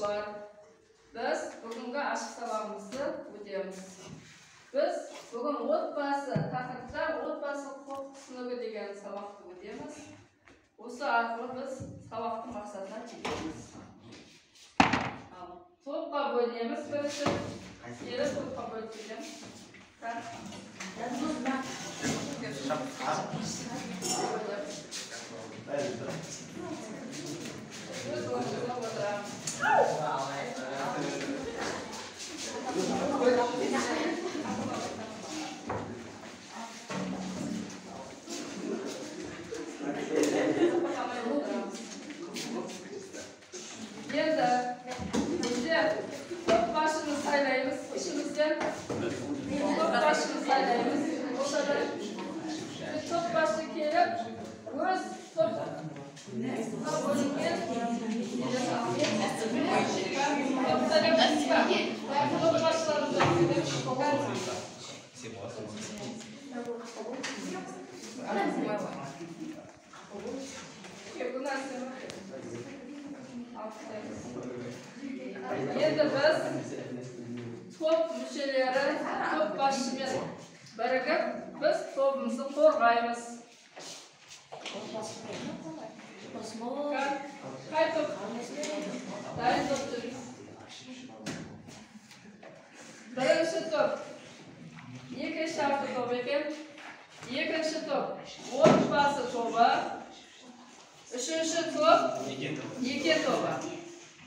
Оқушылар, біз бүгінгі ашық сабағымызды өтеміз. Біз бүгін отбасы тақырыпта отбасы құқық түсінігі деген сабақты өтеміз. Осы арқылы біз сабақтың мақсатына жетеміз. Топқа бөлеміз бірінші. Келіп топқа бөліп кетеміз. Енді бізде топ басшыны сайлаймыз. Ішімізден топ басшыны сайлаймыз. Осыда топ басшы келіп, өз топ бөлінген топ басшыларымызды енді біз топ мүшелері топ басшымен бірігіп, біз тобымызды қорғаймыз. Қай топ? Дайын топ жүріңіз. Бірінші топ екі шарты топ екен. Екінші топ отбасы тобы. Үшінші топ неке тобы.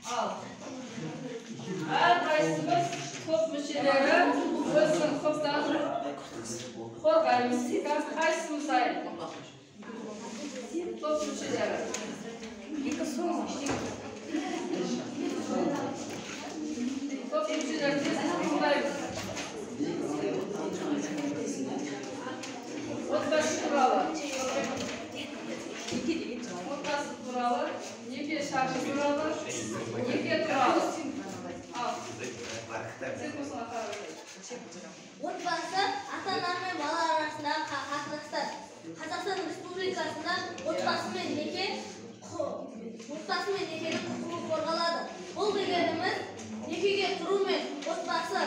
Ал әрқайсымыз топ мүшелері өзінің топтарын қорғаймыз. Қайсымыз дайын? Топ мүшелері. Топ мүшелері қорғаймыз. Отбасы туралы. Отбасы туралы, неке шарты туралы, неке туралы. Отбасы ата-ана мен бала арасындағы қатынастар. Қазақстан Республикасында отбасы мен некенің құқығы қорғалады. Бұл дегеніміз некеге тұру мен отбасы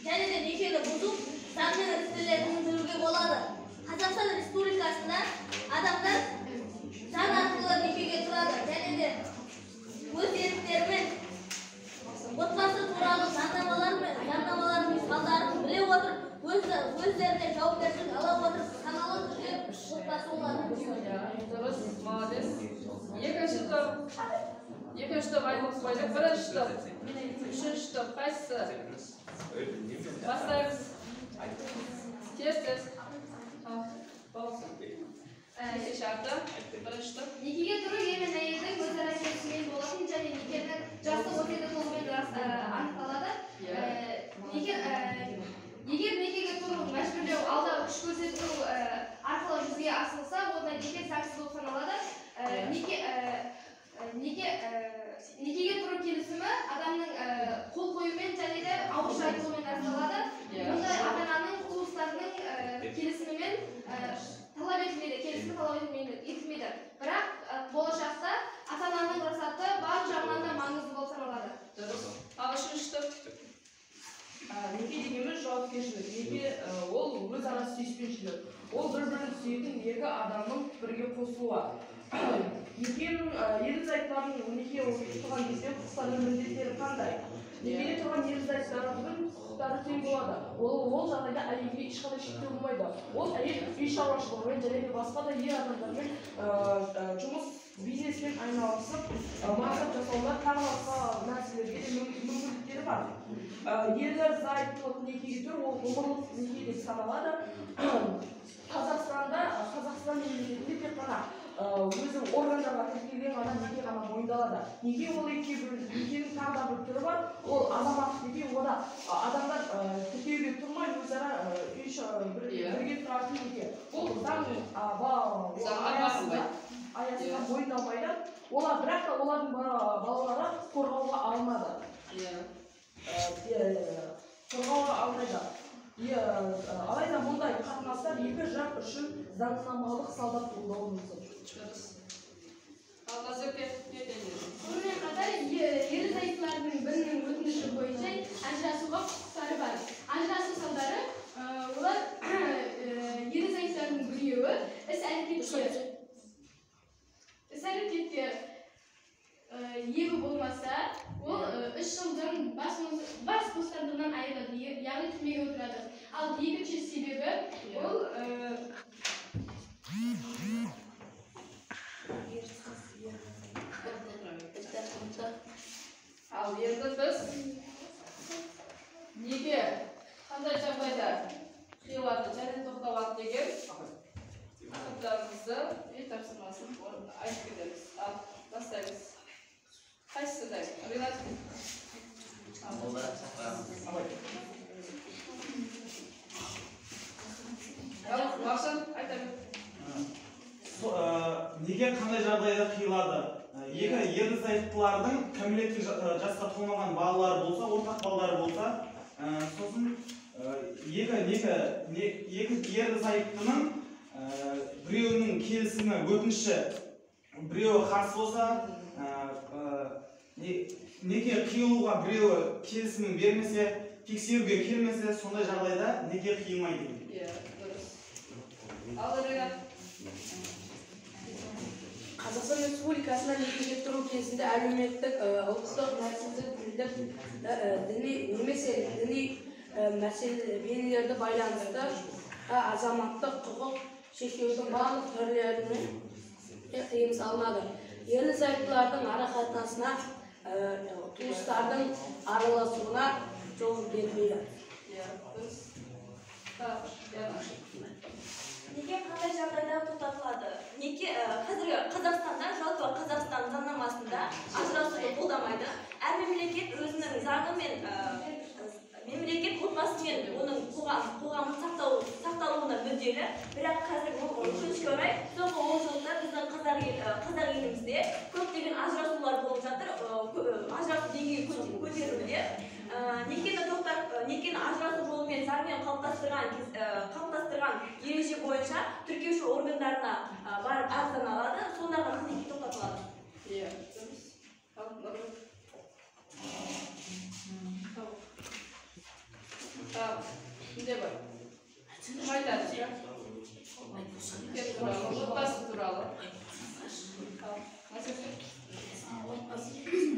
және де некені бұзу заңмен реттелетіндіруге болады. Қазақстан Республикасында адамдар заң арқылы некеге тұрады және де өз еріктерімен отбасы туралы заңнамалардың салдарын біле отырып, өздеріне жауапкершілік ала отырып, саналы түрде отбасы болады. Дұрыс, молодец. Екінші топ айтып қойдық. Бірінші топ, үшінші топ қайсысы? Бастаймыз. Тез. Неке шарты. Бірінші топ. Некеге тұру ер мен әйелдің өзара келісімімен болатын және некенің жасты өтеді толығымен анықталады. Егер некеге тұру мәжбүрлеу алдау күш көрсету арқылы жүзеге асырылса, онда неке заңсыз болып саналады. Некеге тұру келісімі адамның қол қоюмен және де ауызша айтуымен жасалады. Мұндай ата-ананың туыстарының келісімімен талап етілмейді, келісімі талап етілмейді. Бірақ болашақта ата-ананың рұқсаты бар жағынан да маңызды болып саналады. Дұрыс. Ал үшінші топ. Неке дегеніміз жауапкершілік. Неке ол өзара сүйіспеншілік. Ол бір-бірін сүйетін екі адамның бірге қосылуы. Некенің ерлі-зайыптардың неке тұрған кезде құқықтары мен міндеттері қандай? Некеде тұрған ерлі-зайыптардың құқықтары тең болады. Ол жағдайда әйелге ешқандай шектеу болмайды. Ол әйел үй шаруашылығымен және де басқа да ер адамдармен жұмыс бизнеспен айналысып, мақсат жасауда тағы басқа нәрселерге де мүмкіндіктері бар. Ерлі-зайыптылық некеге тұру ол ғұмырлық неке деп саналады. Қазақстан мемлекетінде тек қана өзінің органдарға тіркелген ғана неке ғана мойындалады. Неке ол некенің тағы да бір түрі бар. Ол азаматтық неке, ода адамдар тіркеуге тұрмай өзара бірге тұратын неке. Бұл заң аясында мойындалмайды. Бірақ та олардың балалары қорғауға алынады. Алайда мұндай қатынастар екі жақ үшін заңнамалық салдап туындауы мүмкін. Ал Назерке не дейсіз? Сонымен қатар ерлі-зайыптылар кәмелетке ие болмаса, ол 3 жылдың бас бостандығынан айырылады, яғни түрмеге отырады. Ал екінші себебі ол Ал енді біз неге қандай жағдайда қиылады және тоқталады деген тақырыптарымызды тапсырмасын айтып кетеміз. Ал бастаймыз. Қайсысыдай? Ринат? Мақсат, айта бер. Неге қандай жағдайда қиылады? Екі ерлі-зайыптылардың кәмелетке жасқа толмаған балалары болса, ортақ балалары болса, сосын екі ерлі-зайыптының біреуінің келісімі өтініші біреуі қарсы болса, неге қиылуға біреуі келісімін бермесе, тексеруге келмесе, сондай жағдайда неге қиылмайды? Дұрыс. Ал Ринат? Қазақстан Республикасында некеге тұру кезінде әлеуметтік, ұлттық, нәсілдік, тілдік, немесе діни мәселелерді байланысты азаматтық құқық шектеудің барлық түрлеріне тыйым салынады. Ерлі-зайыптылардың арақатынасына, туыстардың араласуына жол бермейді. Дұрыс. Неке қандай жағдайда тоқтатылады? Неке қазіргі Қазақстанда, жалпы Қазақстан заңнамасында ажырасуды қолдамайды. Әр мемлекет өзінің заңы мен мемлекет отбасы мен оның қоғамын сақталуына мүдделі. Бірақ қазіргі өкінішке орай соңғы 10 жылда біздің қазақ елімізде көптеген ажырасулар болып жатыр. Ажырасу деңгейі көтерілуде. Некені ажырасу жолымен заңмен қалыптастырған ереже бойынша тіркеуші органдарына барып арыздан алады, сонда ғана неке тоқтатылады. Дұрыс. Ал Нұргүл? Кімде бар? Кім айтады? Неке туралы, отбасы туралы.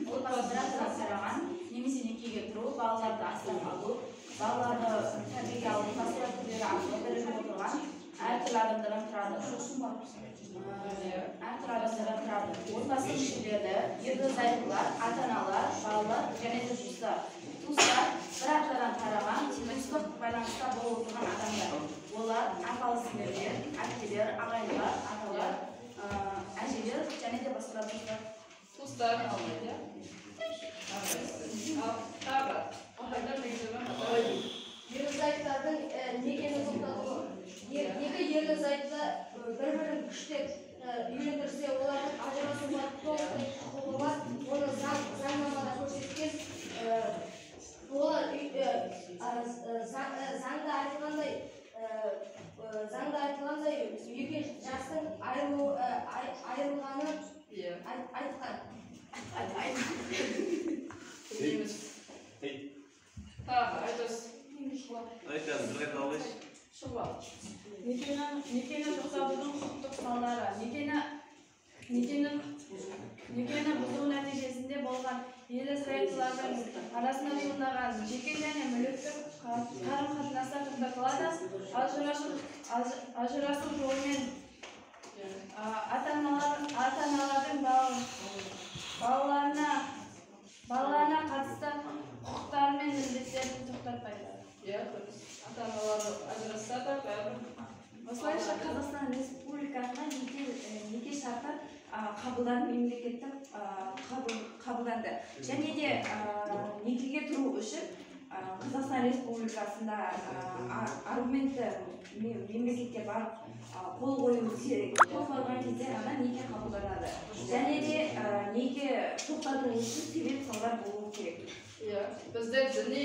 Отбасыда тараған немесе некеге тұру, балаларды асырап алу, балаларды тәрбиеге алу, басқа түрлері арқылы бірігіп отырған әртүрлі адамдардан тұрады. Отбасы мүшелері, ерлі-зайыптылар, ата-аналар, балалар және туыстар. Туыстар бір ақтадан тараған туыстық байланыста болып отырған адамдар. Олар апалы-сіңлілер, әпкелер, ағайындар, аталар, әжелер және де басқа туыстар. Туыстар алмайды. Тағы. ерлі-зайыптардың некені тоқтатуы. Екі ерлі-зайыпты бір-бірін күштеп үйлендірсе, олардың ажырасуға толықтай құқығы бар. Оны заңнамада көрсеткен. Олар заңда айтылғандай екі жастың айырылғаны айтқан. Тағы, айтыңыз. Некені тоқтатудың құқықтық құралдары. Некені бұзу нәтижесінде болған ерлі-зайыптылардың арасында туындаған жеке және мүліктік қарым-қатынастар тоқтатылады. Ажырасу жолымен ата-аналардың балаларына қатысты құқықтары мен міндеттерін тоқтатпайды. Ата-аналар ажырасса да бәрібір. Осылайша Қазақстан Республикасына неке шарты мемлекеттік қабылданды. Және де некеге тұру үшін Қазақстан Республикасында аргументті мемлекетке барып қол қою керек. Қол қойған кезде ғана неке қабылданады. Және де неке тоқтату үшін себеп салдар болуы керек. Бізде діни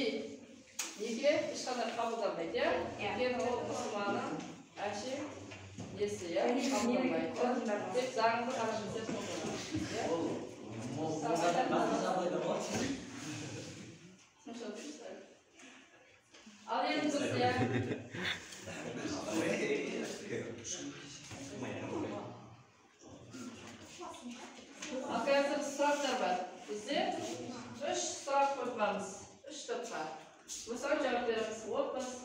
неке ешқандай қабылданбайды. Неке ол мұсылманның әші несі, қабылданбайды. Тек заңды ғана жасап қолданады. Ал енді бізде сұрақтар бар. Бізде 3 сұрақ қойғанбыз. 3 топқа. Осыған жауап береміз. Отбасы,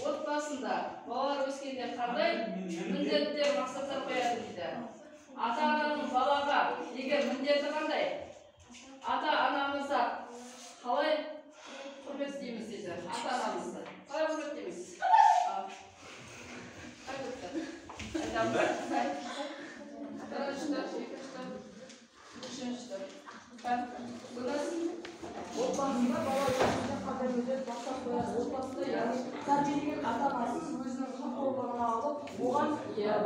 отбасында балалар өскенде қандай міндеттер, мақсаттар қояды дейді. Ата-ананың балаға деген міндеті қандай? Ата-анамызды қалай құрметтейміз дейді. Ата-анамызды қалай құрметтейміз? Отбасында бала өсуінде қандай міндет мақсат қояды? Отбасында яғни тәрбиелеген ата-анасы өзінің қамқорлығына алып, оған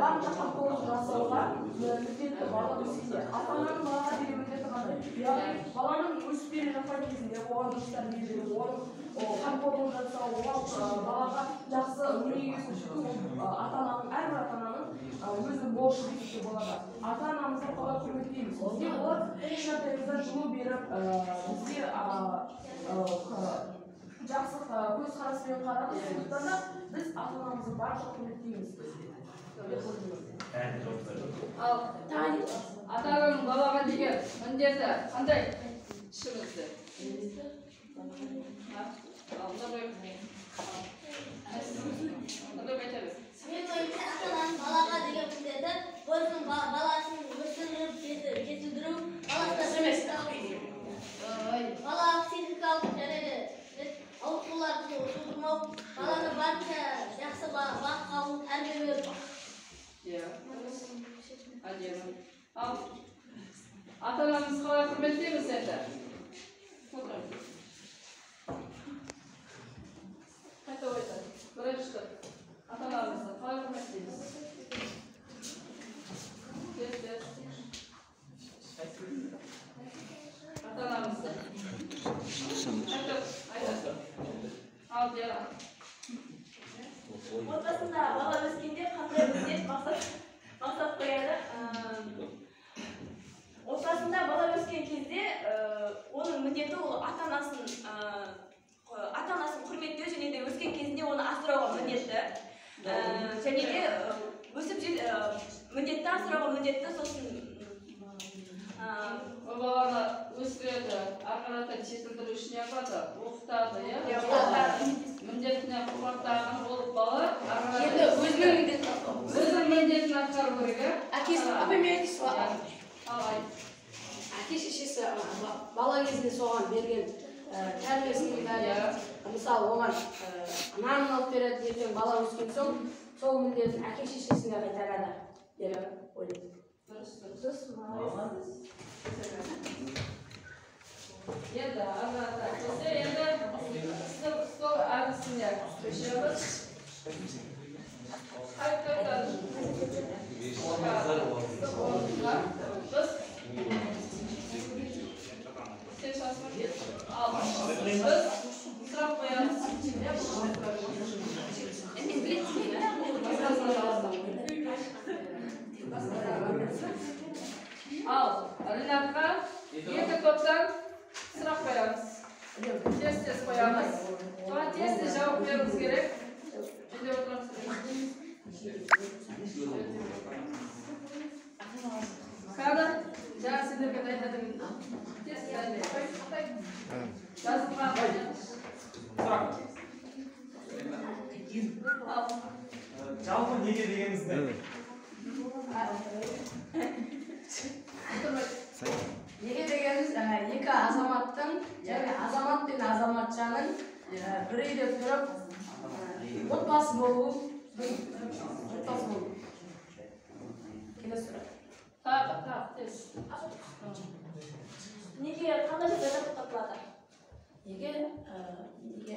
барынша қамқорлық жасауға міндетті бала өскенде. Ата-ананың балаға деген міндеті қандай? Яғни баланың өсіп келе жатқан кезінде оған дұрыс тәрбие беру, оған қамқорлық жасау, оған балаға жақсы өнеге көрсету ата-ананың, әрбір ата-ананың өзінің борышы деуге болады. Ата-анамызды қалай құрметтейміз? Бізге олар кішкентайымыздан жылу беріп, бізге жақсы көзқараспен қарады. Сондықтан да біз ата-анамызды барынша құрметтейміз. Ал ата-ананың балаға деген міндеті қандай? Ішімізді. Мен ойымша ата-ананың балаға деген міндеті өзінің баласын өсіріп, жетілдіру, бала психикалық және де ауытқуларды тудырмау, баланы барынша жақсы бақытқа алу, тәрбие беру. Ал ата-анамызды қалай құрметтейміз енді? Қайта ойда. Бірінші ата-анамызды қалай құрметтейміз? Ата-анамызды. Ал Дияра. Отбасында бала өскенде қандай міндет мақсат қояды? Отбасында бала өскен кезде оның міндеті ол ата-анасын құрметтеу және де өскен кезінде оны асырауға міндетті. Және де өсіп міндетті асырауға міндетті, сосын Баланы өсіреді, ақырата жетілдіру үшін yapады, оқытады, міндетіне құрбаттаған ол бала енді өзінің міндетін атқару керек. Әке шешесі бала кезінде соған берген тәрбиесінің бәрі, мысалы оған нанын алып береді, ертең бала өскен соң сол міндетін әке шешесіне қайтарады деп ойлаймын. Енді ағата бізде енді стол әдісіне көшеміз. Қайтадан біз сұрақ қоямыз. Ал Ринатқа екі топтан сұрақ қоямыз. Тез қоямыз. Соған тез жауап беруіміз керек. Жүде отырамыз. Қады? Жаңа сендерге дайындадым. Тез дайындайық. Жазылған қоямыз. Сұрақ. Жалпы неге дегеніңізді? Неге дегеніміз екі азаматтың, және азамат пен азаматшаның бір үйде тұрып отбасы болу. Келесі сұрақ. Тағы, тез. неге қандай жағдайда тоқтатылады? Неге неге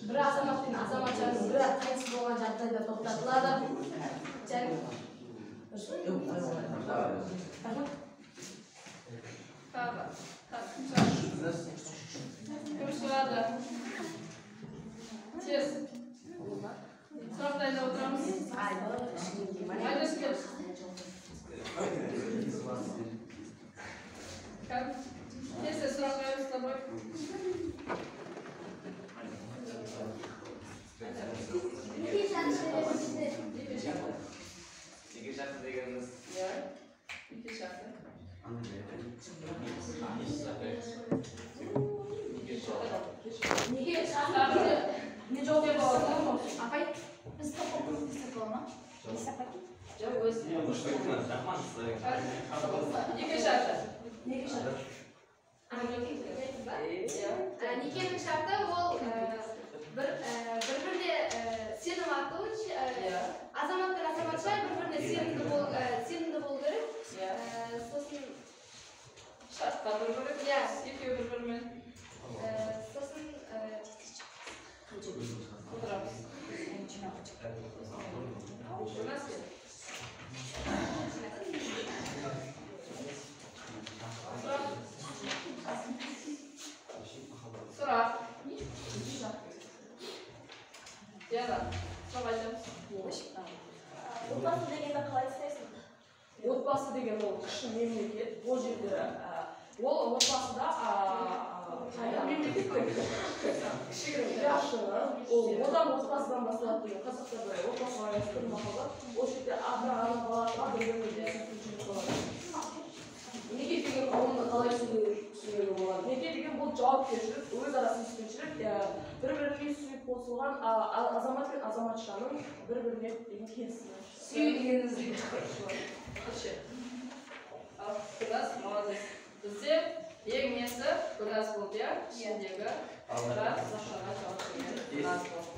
бір азамат пен азаматшаның бірі қайтыс болған жағдайда тоқтатылады? Кім сұрады? Тез. Сұрақ дайындап отырамыз. Айдос кел. Неге шақырды? Не жауап бере аласың? Апай, біз топ істеп бола ма? Жоқ, өз. Неге шарты? Неге шақырды? Некенің шарты ол бір-біріне сенім арту, азамат пен азаматша бір-біріне сенімді болу керек. Сосын Шартқа бір-бірі, екеуі бір-бірімен. сосын Отырамыз. Сұрақ. Диана, сұрақ айтамыз. Отбасы дегенді қалай түсінесің? Отбасы деген ол кіші мемлекет. Ол жерде ол отбасыда мемлекеттік кішігірім яшыны, ол одан отбасыдан басталады деген қазақта бір отбасыға естір мақалда. Ол жерде ата-ана балаға бір-біріне түсінушілік болады. Неке деген қауымды қалай түсінуге болады? Неке деген бұл жауапкершілік, өзара сүйіспеншілік, бір-біріне сүйіп қосылған азамат пен азаматшаның бір-біріне деген келісімі. Сүю дегеніңізді көрші. Ал, Гүлназ, молодец. Бізде ең несі Гүлназ болды, иә? Ішіндегі сұраққа жауап берген Гүлназ болды.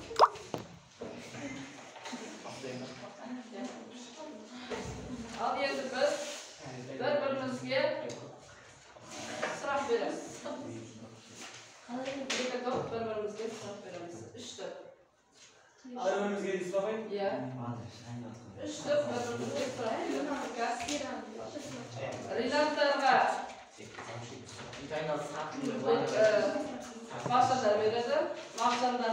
Ал енді біз бір-бірімізге сұрақ береміз. Екі топ бір-бірімізге сұрақ береміз. Үш топ. Бір-бірімізге дейсіз ба? Иә. Үш топ бір-бірімізге сұрақ береміз. Ринаттарға мақсандар береді. Мақсандар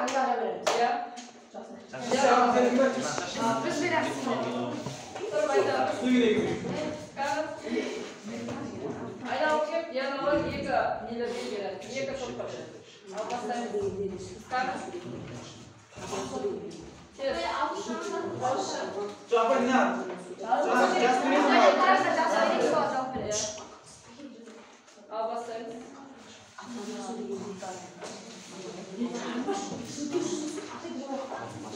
Аңдарға береміз. иә. біз береміз. Тұрып айтамыз. Айналып кеп, Дианаға екі нелерге береді. Екі топқа береді. Ал бастаймыз. Тез. Жоқ, не? Ал бастаймыз.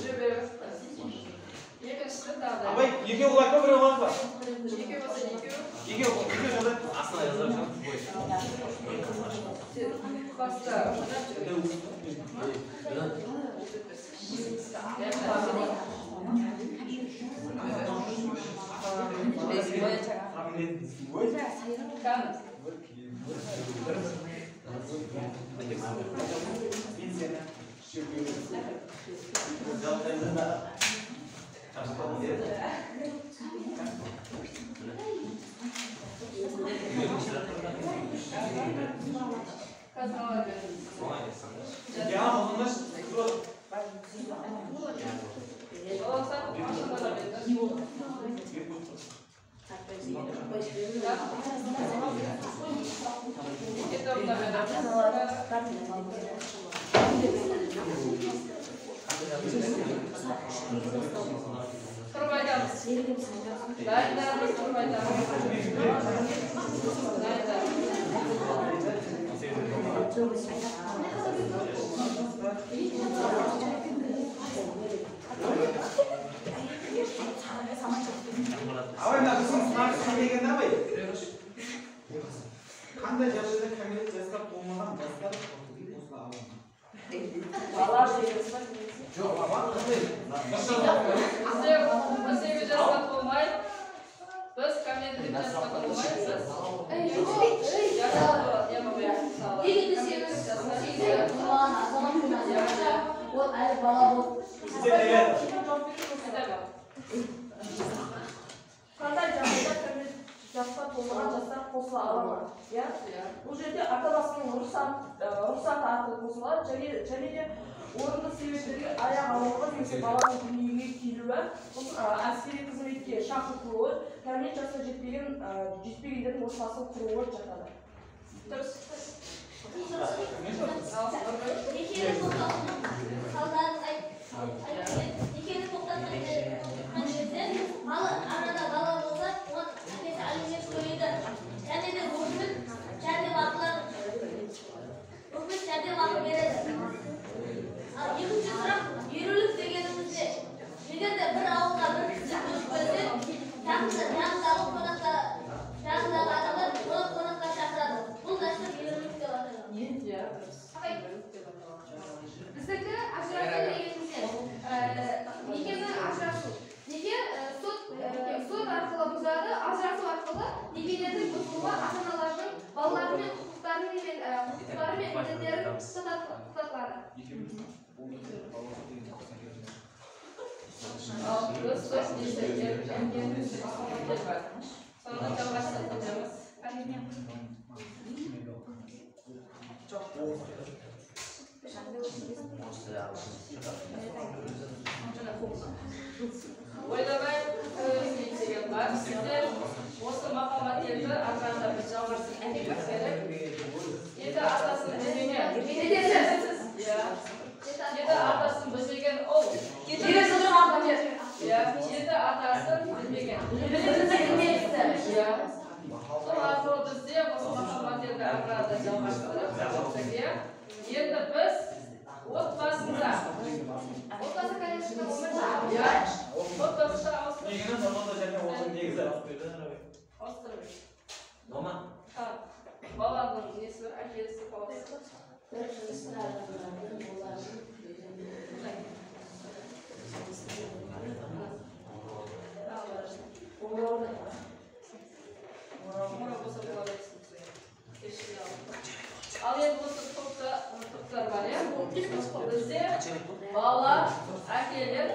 Жүре береміз. Екіншісі тағы да. Абай, екеу құлай көп біреу болады ба? Екеу болса екеу. Екеу жазады. Баста. Kanız. Kazanlar verin. Ya, onlar Olsa aşağıda da verin. İki topla verin. Kurbaydamız. Dayılarımız kurbaydamız. Абай, мына біздің сынақ дегенде абай. Қандай жағдайда кәмелет жасқа толмаған жастар қосыла алады? Бала дегеніміз бар. Жоқ, аба, қандай? 18 жасқа толмай, біз кәмелеттік жасқа толмай, Неге десеңіз, 18 толмаған азамат пен азаматша ол әлі бала болып. Қандай жағдайда кәмелет жасқа толмаған жастар қосыла ала ма? Иә? Бұл жерде ата-анасының рұқсаты арқылы қосылады және де орынды себептерге аяқ алуға немесе баланың дүниеге келуі, әскери қызметке шақыртылуы, кәмелет жасқа жетпегендердің отбасын құруы жатады. Дұрыс. Некені тоқтатудың салдарын некені тоқтатқан кезде арада бала болса, оған әкесі farzandlari tutiladi. Biz so'z sonra jamg'artirib ketamiz. O'ylamay degan bor. Sizlar o'sha maqomatlarni albatta bir jamg'artirib ketishimiz kerak. Endi atasini bilmagan. Endi atasini bilmagan ol. Ya, endi atasini bilmagan. Sonra bizda o'sha maqomatlarni albatta jamg'artirib ketishimiz. Endi biz o'tmasida O'rtasi kollejda o'qiyapman. ya o'tmasida ostirib Negini normalda және оның негізі ostirib. Дома. Ha, balaning nesi var? Akesi babası. Al endi o'sha to'plar var ya. Bizde bala, akeler,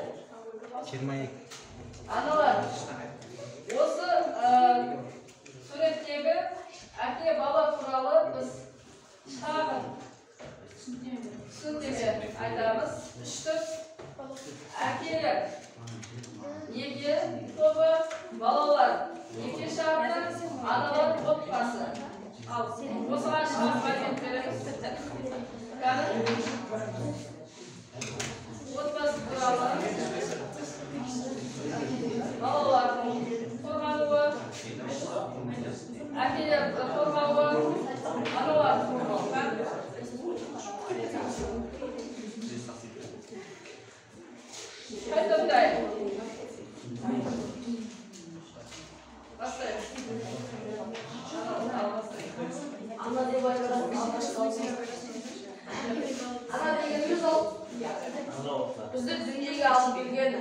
analar. O'sha suratdagi aka bola turali biz shag'in sud deb aytamiz. Ishtiq akalar nega to'g'ri bolalar nega sharti analar o'tpasi. Al o'sha shag'in beramiz. Qani o'tpasi turali bolalarning qo'rg'anuvi akalar qo'rg'anuvi analar qo'rg'anuvi qaytaday bastay Ana deb aytadi, ana deganimiz ol. Bizni dunyoga olib kelgan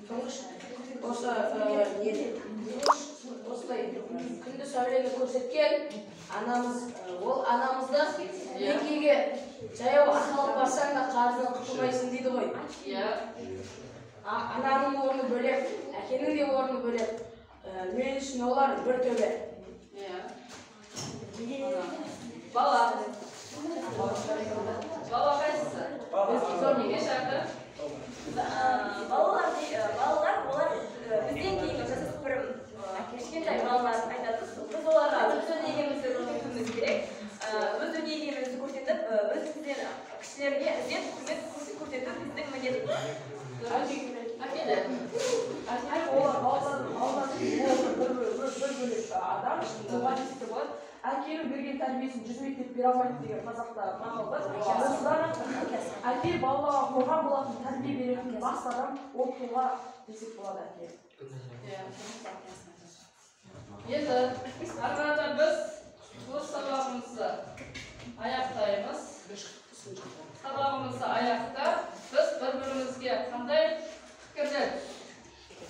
turmush o'sha kunduz savrega ko'rsatgan anamiz, ol anamizda yekiga jayov ahol barsang da qarzdan qutulmaysan deydi qo'y. ya Ananing o'rni bo'lib, akaning de o'rni bo'lib, men uchun ular bir to'la. ya bala qaysi nega sharti Балалар олар бізден кейінгі жасөспірім кішкентай балалар айтады. Біз оларға өз өнегемізді көрсетуіміз керек. Өз өнегемізді көрсетіп, өзімізден кішілерге ізет құрмет көрсету біздің міндетіміз. Әкенің берген тәрбиесін 100 мектеп бере алмайды деген қазақта мақал бар. Осыдан әке балаға қорған болатын тәрбие беретін басты адам ол тұлға десек болады әке. Endi albatta biz o'z sababimizni аяқтаймыз. Sababimizni аяқтап, biz bir-birimizga qanday fikrlar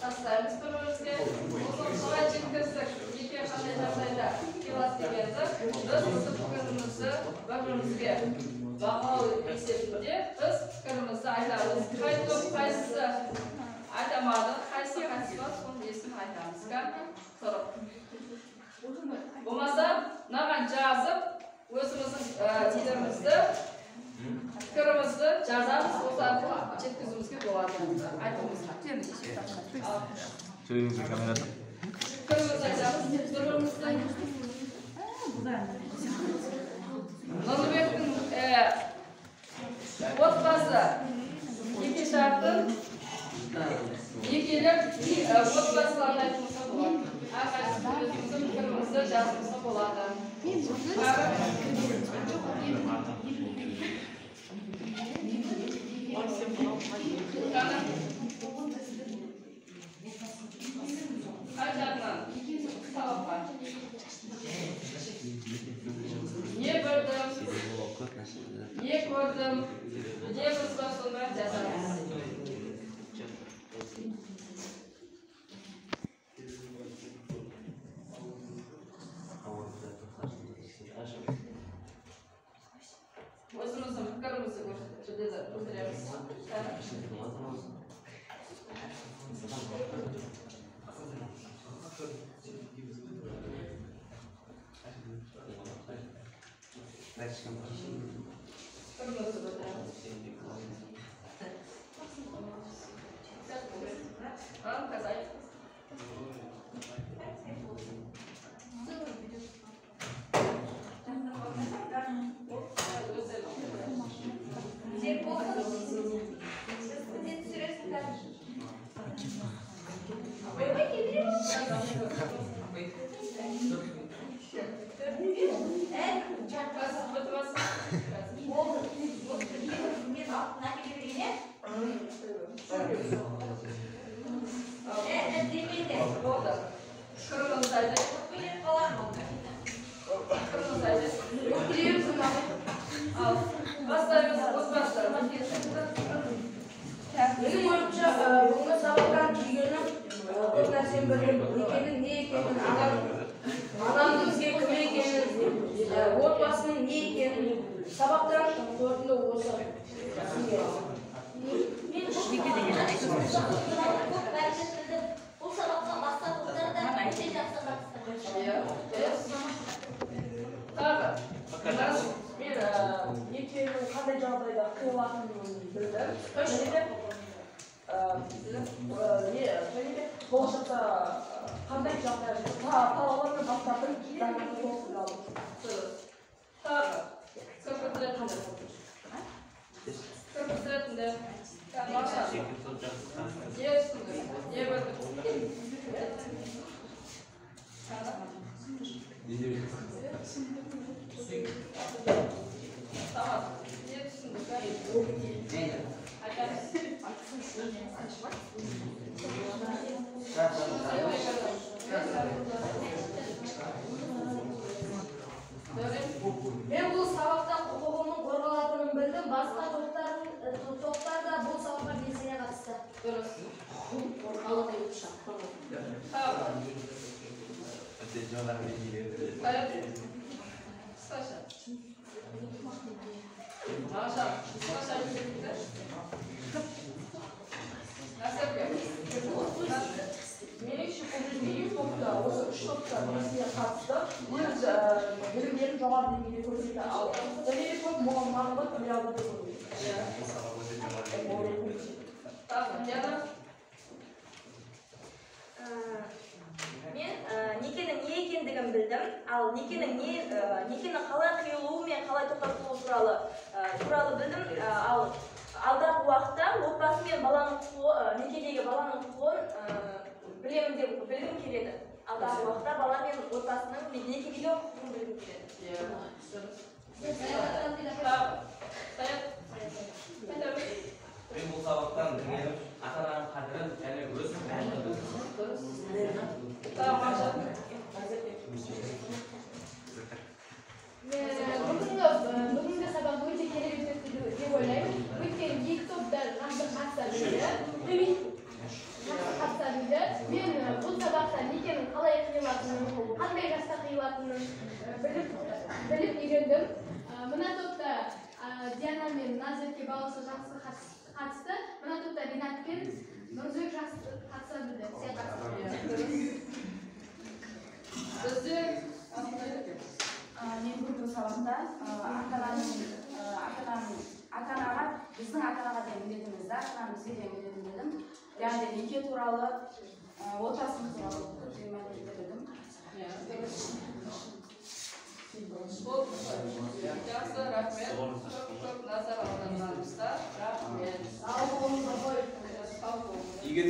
tashlaymiz bir-birimizga, o'zimizni qalay yetkazsak, nega qanday narsalar keladi deganda, biz o'z fikrimizni bir-birimizga baholab eslatib, biz fikrimizni aytamiz. Qaysi aytamadim, qaysi so'ng esini aytamiz. So'rab. Bo'lmasa, naqan jazib o'zimizning dilimizda fikrimizni jazamiz o'zlari yetkazishimizga bo'ladi. Aytamiz. Söyleyiniz kamerada. Fikrimizni aytamiz, bir-birimizdan Nazarbekning o'tpasi ikki sharti ikilib o'tpasilarni aytmasa bo'ladi. O'zimizning fikrimizni jazmasa bo'ladi. Qanchadan savobga ne bildim, ne ko'rdim, ne bilsam so'ngan jazamiz. Benim oyunca bunga sabahtan kiygenim ko'p narsani bildim. Nekenin ne ekenini, anamning bizga kim ekenini, otbasining ne ekenini sabahtan ko'rdim o'sha. Bu sabahtan başka kurtları da bir şey yapsak. Men nekening qanday joyda qilayotganini bildim. Болашақта қандай жағдай талаптарын бастапын жаңағы толық алып. Тағы. Көпіртетінде. Маша. Не Tamam. Ne düşündün? Ben bu sabahtan hukukumun korunaladığını bildim. Başka toplar da bu sabahlar bizine katıştı. Allah'a yokuşa. Tamam. Hayır. Sasha. Maşa. Sasha birlikte. Nasıl yapıyorsun? Mening shu ko'ngilli topda, o'sha 3 topda Rossiya qatishdi. Biz bilimlarni jo'g'or dengada ko'rsata oldik. Dalili ko'p ma'lumot beradi deb o'ylayman. Tamam. Yana. Men nekening ne ekanligini bildim. Al nekening qalay qiyuluvi men qalay to'xtatilishi turali bildim. Al alдағы уақытта отбасы мен баланың құқығы, некедегі баланың құқығын білемін деп білгім келеді. Алдағы уақытта бала мен отбасының некедегі құқығын білгім келеді. Мен бұл сабақтан білгенім ата-ананың қадірін және өзім Бүгінгі сабақ өте керек өтті деп ойлаймын. Өйткені екі топта жақсы қатыса білді. Мен бұл сабақта некенің қалай қиылатынын, қандай жаста қиылатынын біліп үйрендім. Мына топта Диана мен Назерке баласы жақсы қатысты. Мына топта Ринат пен Нұрзбек жақсы қатыса білді. Мен бүгінгі сабақта ата-анаға біздің ата-анаға деген міндетімізді, ата-ананы бізге деген міндетін білдім. Яғни неке туралы, отбасы туралы білдім. Жақсы, рахмет. Көп назар аударғаныңызға рахмет. егер